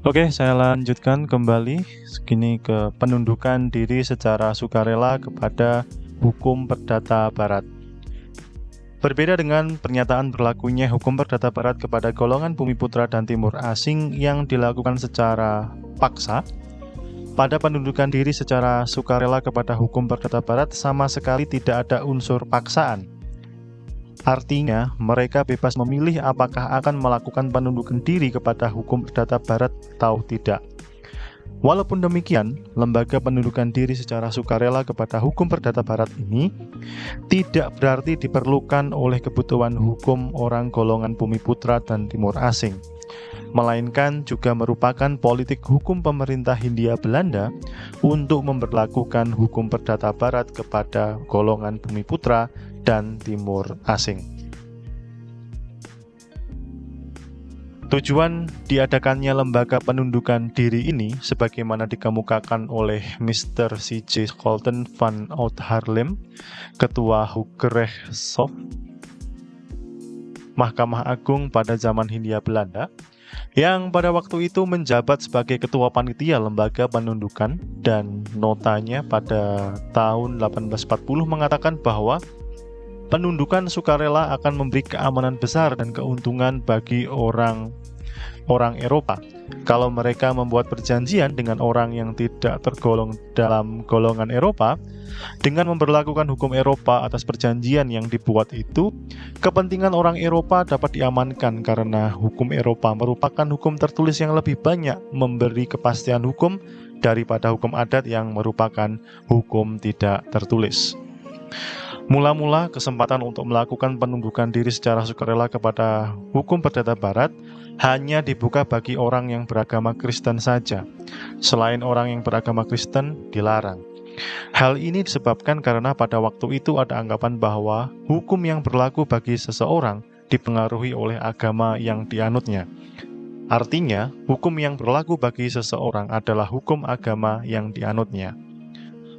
Oke, saya lanjutkan kembali segini ke penundukan diri secara sukarela kepada hukum perdata barat. Berbeda dengan pernyataan berlakunya hukum perdata barat kepada golongan Bumiputra dan Timur Asing yang dilakukan secara paksa, pada penundukan diri secara sukarela kepada hukum perdata barat sama sekali tidak ada unsur paksaan. Artinya, mereka bebas memilih apakah akan melakukan penundukan diri kepada hukum perdata barat atau tidak. Walaupun demikian, lembaga penundukan diri secara sukarela kepada hukum perdata barat ini tidak berarti diperlukan oleh kebutuhan hukum orang golongan Bumiputra dan Timur Asing, melainkan juga merupakan politik hukum pemerintah Hindia Belanda untuk memberlakukan hukum perdata barat kepada golongan Bumiputra dan Timur Asing. Tujuan diadakannya lembaga penundukan diri ini sebagaimana dikemukakan oleh Mr. C.J. Scholten van Oud-Haarlem, Ketua Hooggerechtshof Mahkamah Agung pada zaman Hindia Belanda, yang pada waktu itu menjabat sebagai ketua panitia lembaga penundukan, dan notanya pada tahun 1840 mengatakan bahwa penundukan sukarela akan memberi keamanan besar dan keuntungan bagi orang Eropa kalau mereka membuat perjanjian dengan orang yang tidak tergolong dalam golongan Eropa. Dengan memberlakukan hukum Eropa atas perjanjian yang dibuat itu, kepentingan orang Eropa dapat diamankan karena hukum Eropa merupakan hukum tertulis yang lebih banyak memberi kepastian hukum daripada hukum adat yang merupakan hukum tidak tertulis. Mula-mula, kesempatan untuk melakukan penundukan diri secara sukarela kepada hukum perdata barat hanya dibuka bagi orang yang beragama Kristen saja. Selain orang yang beragama Kristen, dilarang. Hal ini disebabkan karena pada waktu itu ada anggapan bahwa hukum yang berlaku bagi seseorang dipengaruhi oleh agama yang dianutnya. Artinya, hukum yang berlaku bagi seseorang adalah hukum agama yang dianutnya.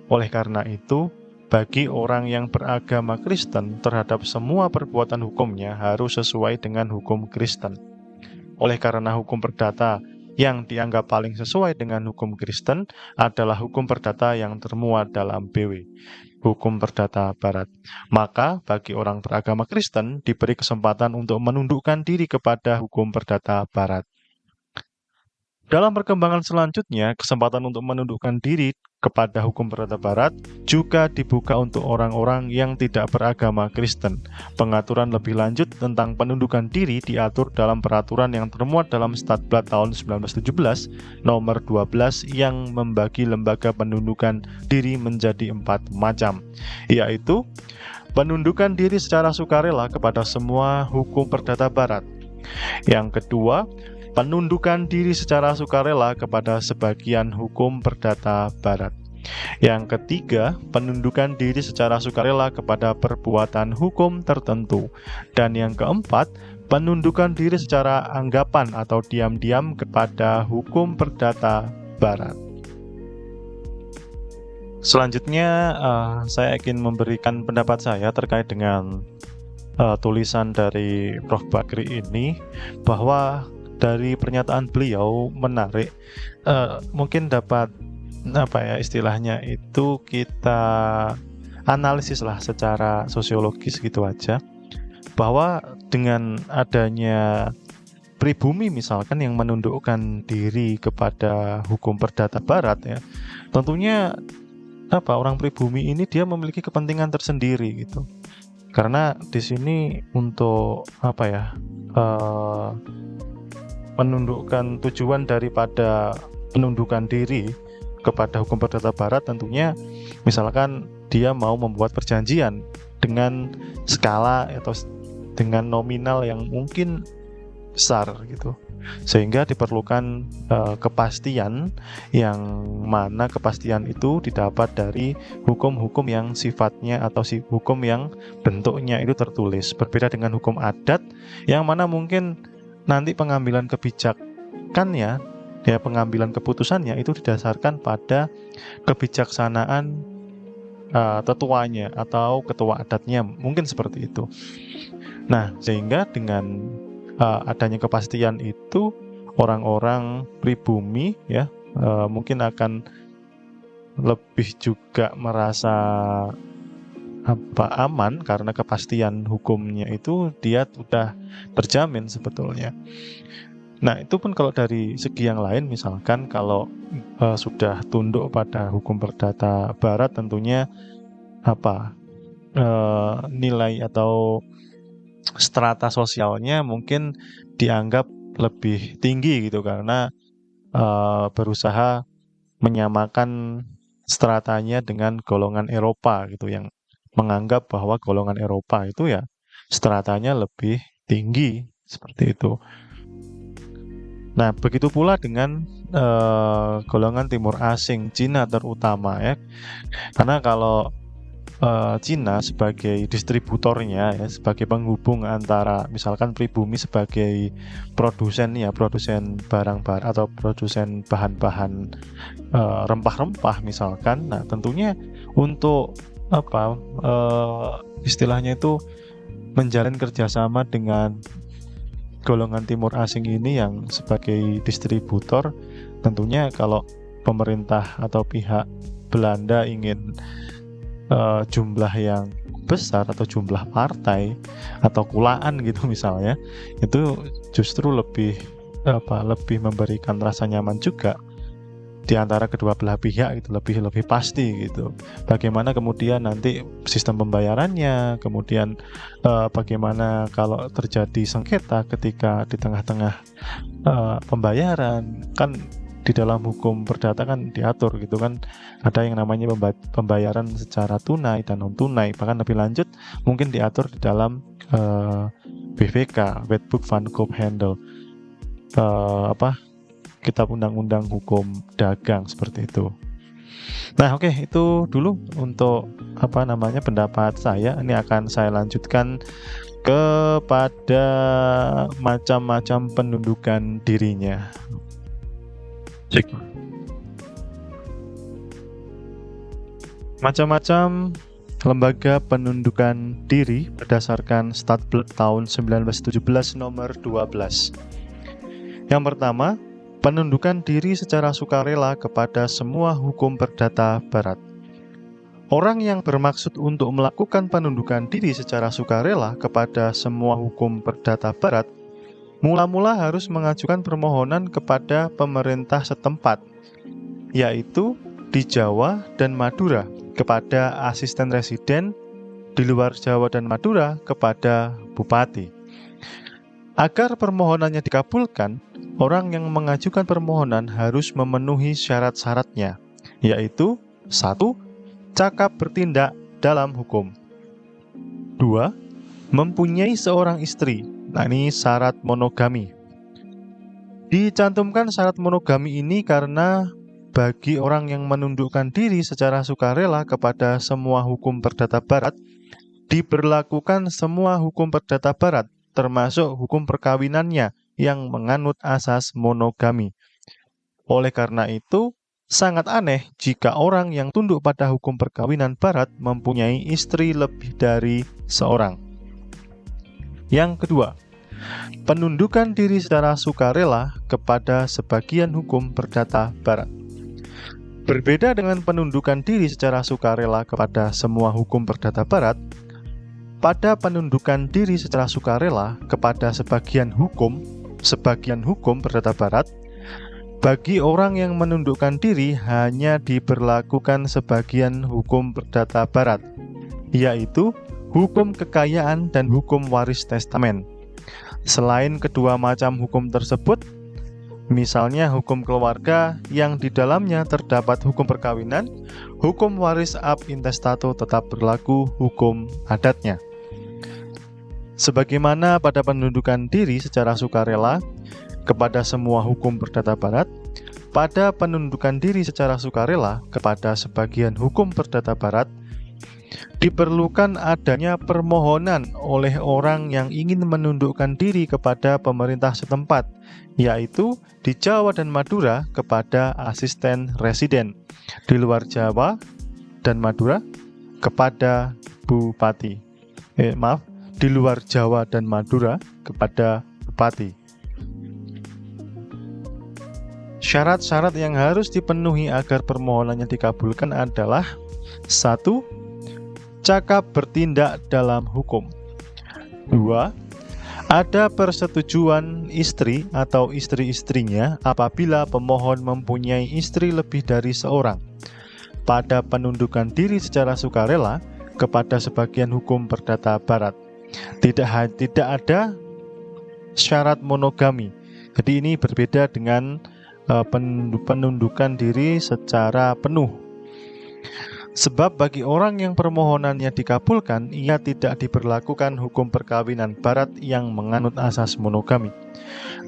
Oleh karena itu, bagi orang yang beragama Kristen, terhadap semua perbuatan hukumnya harus sesuai dengan hukum Kristen. Oleh karena hukum perdata yang dianggap paling sesuai dengan hukum Kristen adalah hukum perdata yang termuat dalam BW, hukum perdata barat. Maka bagi orang beragama Kristen diberi kesempatan untuk menundukkan diri kepada hukum perdata barat. Dalam perkembangan selanjutnya, kesempatan untuk menundukkan diri kepada hukum perdata barat juga dibuka untuk orang-orang yang tidak beragama Kristen. Pengaturan lebih lanjut tentang penundukan diri diatur dalam peraturan yang termuat dalam Statblad tahun 1917 nomor 12 yang membagi lembaga penundukan diri menjadi 4 macam, yaitu penundukan diri secara sukarela kepada semua hukum perdata barat. Yang kedua, penundukan diri secara sukarela kepada sebagian hukum perdata barat. Yang ketiga, penundukan diri secara sukarela kepada perbuatan hukum tertentu. Dan yang keempat, penundukan diri secara anggapan atau diam-diam kepada hukum perdata barat. Selanjutnya, saya ingin memberikan pendapat saya terkait dengan tulisan dari Prof. Bakri ini, bahwa dari pernyataan beliau menarik, mungkin dapat istilahnya itu kita analisis lah secara sosiologis gitu aja, bahwa dengan adanya pribumi misalkan yang menundukkan diri kepada hukum perdata barat, ya tentunya orang pribumi ini dia memiliki kepentingan tersendiri gitu, karena di sini untuk menundukkan tujuan daripada penundukan diri kepada hukum perdata barat tentunya misalkan dia mau membuat perjanjian dengan skala atau dengan nominal yang mungkin besar gitu, sehingga diperlukan kepastian, yang mana kepastian itu didapat dari hukum-hukum yang sifatnya atau hukum yang bentuknya itu tertulis, berbeda dengan hukum adat yang mana mungkin nanti pengambilan kebijakannya, pengambilan keputusannya itu didasarkan pada kebijaksanaan tetuanya atau ketua adatnya, mungkin seperti itu. Nah, sehingga dengan adanya kepastian itu, orang-orang pribumi ya mungkin akan lebih juga merasa aman karena kepastian hukumnya itu dia udah terjamin sebetulnya. Nah, itu pun kalau dari segi yang lain, misalkan kalau sudah tunduk pada hukum perdata barat, tentunya nilai atau strata sosialnya mungkin dianggap lebih tinggi gitu karena berusaha menyamakan stratanya dengan golongan Eropa gitu yang menganggap bahwa golongan Eropa itu ya stratanya lebih tinggi seperti itu. Nah, begitu pula dengan golongan timur asing, Cina terutama ya. Karena kalau Cina sebagai distributornya ya, sebagai penghubung antara misalkan pribumi sebagai produsen barang-barang atau produsen bahan-bahan rempah-rempah misalkan. Nah, tentunya untuk istilahnya itu menjalin kerjasama dengan golongan timur asing ini yang sebagai distributor, tentunya kalau pemerintah atau pihak Belanda ingin jumlah yang besar atau jumlah partai atau kulaan gitu misalnya, itu justru lebih memberikan rasa nyaman juga di antara kedua belah pihak, itu lebih pasti gitu. Bagaimana kemudian nanti sistem pembayarannya, kemudian bagaimana kalau terjadi sengketa ketika di tengah-tengah pembayaran, kan di dalam hukum perdata kan diatur gitu kan, ada yang namanya pembayaran secara tunai dan non tunai, bahkan lebih lanjut mungkin diatur di dalam BVK, Wetboek van Koophandel, kitab undang-undang hukum dagang seperti itu. Nah, oke, itu dulu untuk pendapat saya. Ini akan saya lanjutkan kepada macam-macam penundukan dirinya. Cek. Macam-macam lembaga penundukan diri berdasarkan Statblad tahun 1917 nomor 12. Yang pertama, penundukan diri secara sukarela kepada semua hukum perdata barat. Orang yang bermaksud untuk melakukan penundukan diri secara sukarela kepada semua hukum perdata barat mula-mula harus mengajukan permohonan kepada pemerintah setempat, yaitu di Jawa dan Madura kepada asisten residen, di luar Jawa dan Madura kepada bupati. Agar permohonannya dikabulkan, orang yang mengajukan permohonan harus memenuhi syarat-syaratnya, yaitu 1. Cakap bertindak dalam hukum. 2. Mempunyai seorang istri. Nah, ini syarat monogami. Dicantumkan syarat monogami ini karena bagi orang yang menundukkan diri secara sukarela kepada semua hukum perdata barat, diberlakukan semua hukum perdata barat, termasuk hukum perkawinannya yang menganut asas monogami. Oleh karena itu, sangat aneh jika orang yang tunduk pada hukum perkawinan barat mempunyai istri lebih dari seorang. Yang kedua, penundukan diri secara sukarela kepada sebagian hukum perdata barat. Berbeda dengan penundukan diri secara sukarela kepada semua hukum perdata barat, pada penundukan diri secara sukarela kepada sebagian hukum perdata barat, bagi orang yang menundukkan diri hanya diberlakukan sebagian hukum perdata barat, yaitu hukum kekayaan dan hukum waris testamen. Selain kedua macam hukum tersebut, misalnya hukum keluarga yang di dalamnya terdapat hukum perkawinan, hukum waris ab intestato tetap berlaku hukum adatnya. Sebagaimana pada penundukan diri secara sukarela kepada semua hukum perdata barat, pada penundukan diri secara sukarela kepada sebagian hukum perdata barat, diperlukan adanya permohonan oleh orang yang ingin menundukkan diri kepada pemerintah setempat, yaitu di Jawa dan Madura kepada asisten residen, di luar Jawa dan Madura kepada bupati. Di luar Jawa dan Madura kepada bupati. Syarat-syarat yang harus dipenuhi agar permohonannya dikabulkan adalah 1. Cakap bertindak dalam hukum. 2. Ada persetujuan istri atau istri-istrinya apabila pemohon mempunyai istri lebih dari seorang pada penundukan diri secara sukarela kepada sebagian hukum perdata barat. Tidak ada syarat monogami. Jadi ini berbeda dengan penundukan diri secara penuh. Sebab bagi orang yang permohonannya dikabulkan, ia tidak diberlakukan hukum perkawinan barat yang menganut asas monogami.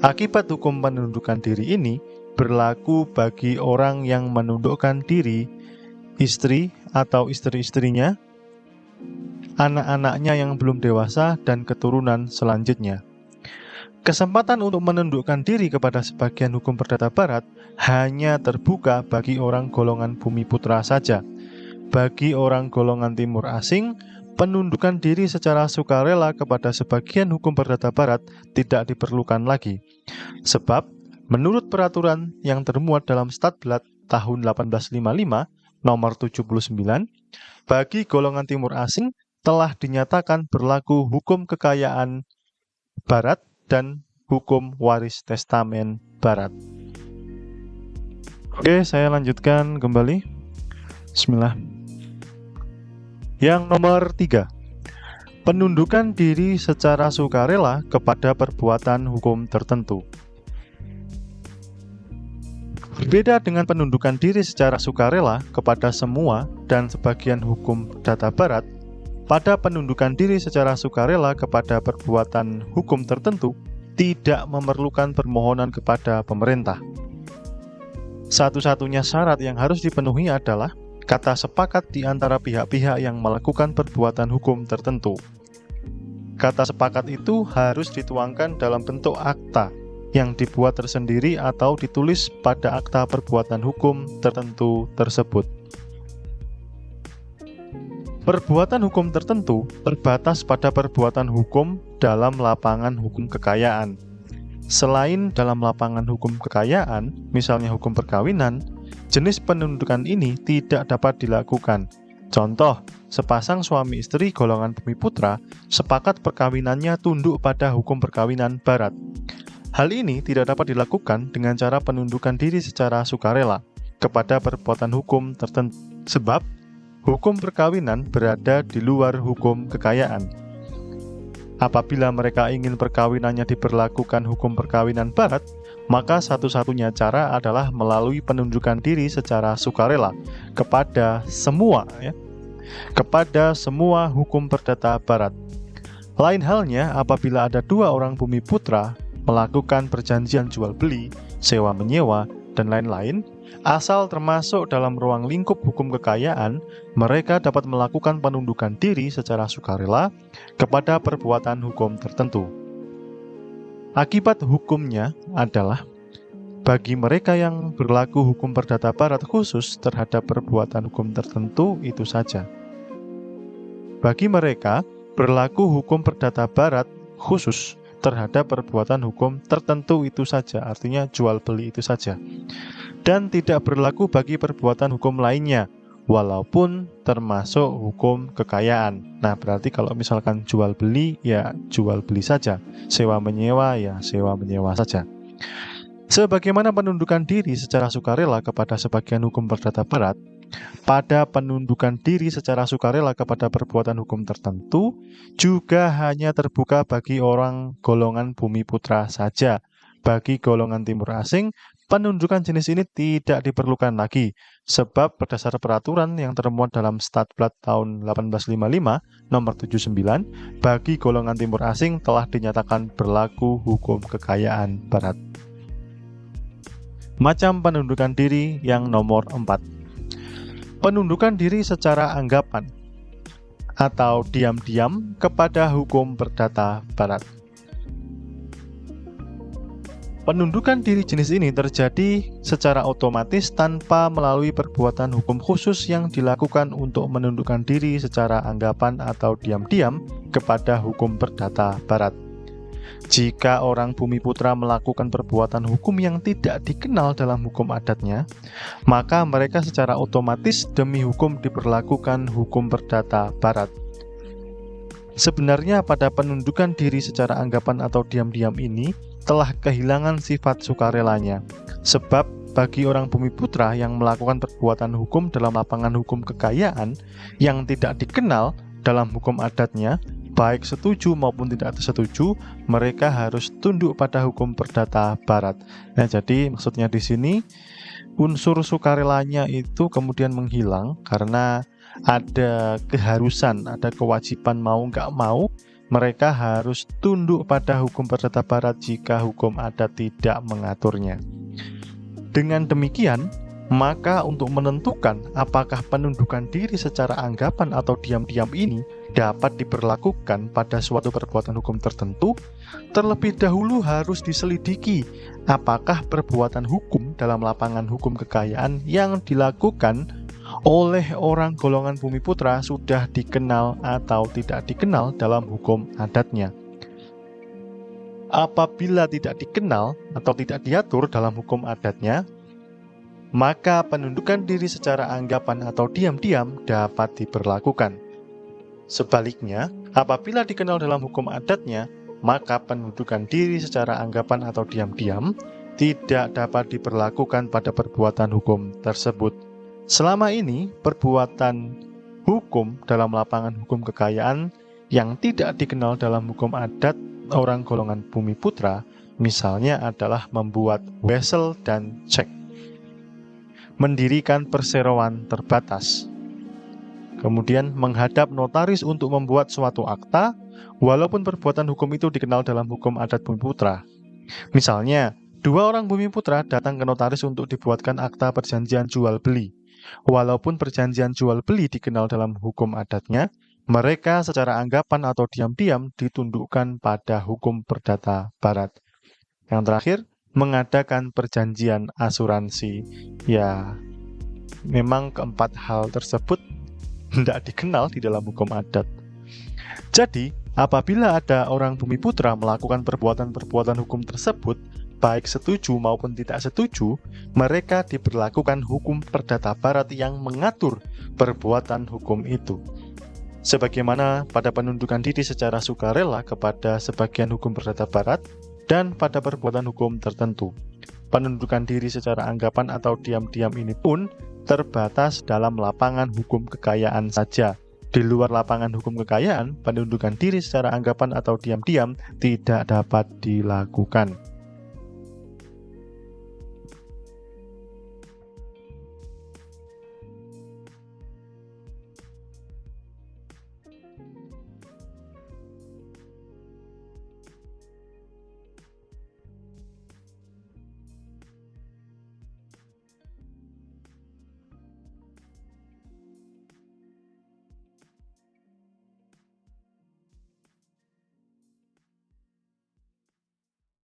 Akibat hukum penundukan diri ini berlaku bagi orang yang menundukkan diri, istri atau istri-istrinya, anak-anaknya yang belum dewasa, dan keturunan selanjutnya. Kesempatan untuk menundukkan diri kepada sebagian hukum perdata barat hanya terbuka bagi orang golongan bumi putra saja. Bagi orang golongan timur asing, penundukan diri secara sukarela kepada sebagian hukum perdata barat tidak diperlukan lagi. Sebab, menurut peraturan yang termuat dalam Statblad tahun 1855, nomor 79, bagi golongan timur asing telah dinyatakan berlaku hukum kekayaan barat dan hukum waris testamen barat. Oke, saya lanjutkan kembali. Bismillah. Yang nomor 3, penundukan diri secara sukarela kepada perbuatan hukum tertentu. Berbeda dengan penundukan diri secara sukarela kepada semua dan sebagian hukum perdata barat, pada penundukan diri secara sukarela kepada perbuatan hukum tertentu tidak memerlukan permohonan kepada pemerintah. Satu-satunya syarat yang harus dipenuhi adalah kata sepakat di antara pihak-pihak yang melakukan perbuatan hukum tertentu. Kata sepakat itu harus dituangkan dalam bentuk akta yang dibuat tersendiri atau ditulis pada akta perbuatan hukum tertentu tersebut. Perbuatan hukum tertentu terbatas pada perbuatan hukum dalam lapangan hukum kekayaan. Selain dalam lapangan hukum kekayaan, misalnya hukum perkawinan, jenis penundukan ini tidak dapat dilakukan. Contoh, sepasang suami istri golongan bumi putra sepakat perkawinannya tunduk pada hukum perkawinan barat. Hal ini tidak dapat dilakukan dengan cara penundukan diri secara sukarela kepada perbuatan hukum tertentu, sebab hukum perkawinan berada di luar hukum kekayaan. Apabila mereka ingin perkawinannya diberlakukan hukum perkawinan barat, maka satu-satunya cara adalah melalui penundukan diri secara sukarela kepada semua hukum perdata barat. Lain halnya apabila ada dua orang bumi putra melakukan perjanjian jual beli, sewa menyewa, dan lain-lain, asal termasuk dalam ruang lingkup hukum kekayaan, mereka dapat melakukan penundukan diri secara sukarela kepada perbuatan hukum tertentu. Akibat hukumnya adalah bagi mereka yang berlaku hukum perdata barat khusus terhadap perbuatan hukum tertentu itu saja. Bagi mereka berlaku hukum perdata barat khusus terhadap perbuatan hukum tertentu itu saja, artinya jual beli itu saja. Dan tidak berlaku bagi perbuatan hukum lainnya, walaupun termasuk hukum kekayaan. Nah, berarti kalau misalkan jual beli, ya jual beli saja. Sewa menyewa, ya sewa menyewa saja. Sebagaimana penundukan diri secara sukarela kepada sebagian hukum perdata barat, pada penundukan diri secara sukarela kepada perbuatan hukum tertentu juga hanya terbuka bagi orang golongan bumi putra saja. Bagi golongan timur asing, penundukan jenis ini tidak diperlukan lagi, sebab berdasar peraturan yang termuat dalam Statblad tahun 1855 nomor 79, bagi golongan timur asing telah dinyatakan berlaku hukum kekayaan barat. Macam penundukan diri yang nomor 4. Penundukan diri secara anggapan atau diam-diam kepada hukum perdata barat. Penundukan diri jenis ini terjadi secara otomatis tanpa melalui perbuatan hukum khusus yang dilakukan untuk menundukkan diri secara anggapan atau diam-diam kepada hukum perdata barat. Jika orang Bumiputra melakukan perbuatan hukum yang tidak dikenal dalam hukum adatnya, maka mereka secara otomatis demi hukum diberlakukan hukum perdata barat. Sebenarnya pada penundukan diri secara anggapan atau diam-diam ini telah kehilangan sifat sukarelanya, sebab bagi orang Bumiputra yang melakukan perbuatan hukum dalam lapangan hukum kekayaan yang tidak dikenal dalam hukum adatnya, baik setuju maupun tidak setuju, mereka harus tunduk pada hukum perdata barat. Nah, jadi maksudnya di sini unsur sukarelanya itu kemudian menghilang karena ada keharusan, ada kewajiban mau nggak mau, mereka harus tunduk pada hukum perdata barat jika hukum adat tidak mengaturnya. Dengan demikian, maka untuk menentukan apakah penundukan diri secara anggapan atau diam-diam ini dapat diberlakukan pada suatu perbuatan hukum tertentu, terlebih dahulu harus diselidiki apakah perbuatan hukum dalam lapangan hukum kekayaan yang dilakukan oleh orang golongan Bumiputra sudah dikenal atau tidak dikenal dalam hukum adatnya. Apabila tidak dikenal atau tidak diatur dalam hukum adatnya, maka penundukan diri secara anggapan atau diam-diam dapat diberlakukan. Sebaliknya, apabila dikenal dalam hukum adatnya, maka penundukan diri secara anggapan atau diam-diam tidak dapat diberlakukan pada perbuatan hukum tersebut. Selama ini, perbuatan hukum dalam lapangan hukum kekayaan yang tidak dikenal dalam hukum adat orang golongan Bumiputra, misalnya adalah membuat wesel dan cek, mendirikan perseroan terbatas, kemudian menghadap notaris untuk membuat suatu akta, walaupun perbuatan hukum itu dikenal dalam hukum adat Bumiputra. Misalnya, dua orang Bumiputra datang ke notaris untuk dibuatkan akta perjanjian jual-beli. Walaupun perjanjian jual-beli dikenal dalam hukum adatnya, mereka secara anggapan atau diam-diam ditundukkan pada hukum perdata barat. Yang terakhir, mengadakan perjanjian asuransi. Ya, memang keempat hal tersebut tidak dikenal di dalam hukum adat. Jadi, apabila ada orang Bumiputra melakukan perbuatan-perbuatan hukum tersebut, baik setuju maupun tidak setuju, mereka diberlakukan hukum perdata barat yang mengatur perbuatan hukum itu. Sebagaimana pada penundukan diri secara sukarela kepada sebagian hukum perdata barat dan pada perbuatan hukum tertentu. Penundukan diri secara anggapan atau diam-diam ini pun terbatas dalam lapangan hukum kekayaan saja. Di luar lapangan hukum kekayaan, penundukan diri secara anggapan atau diam-diam tidak dapat dilakukan.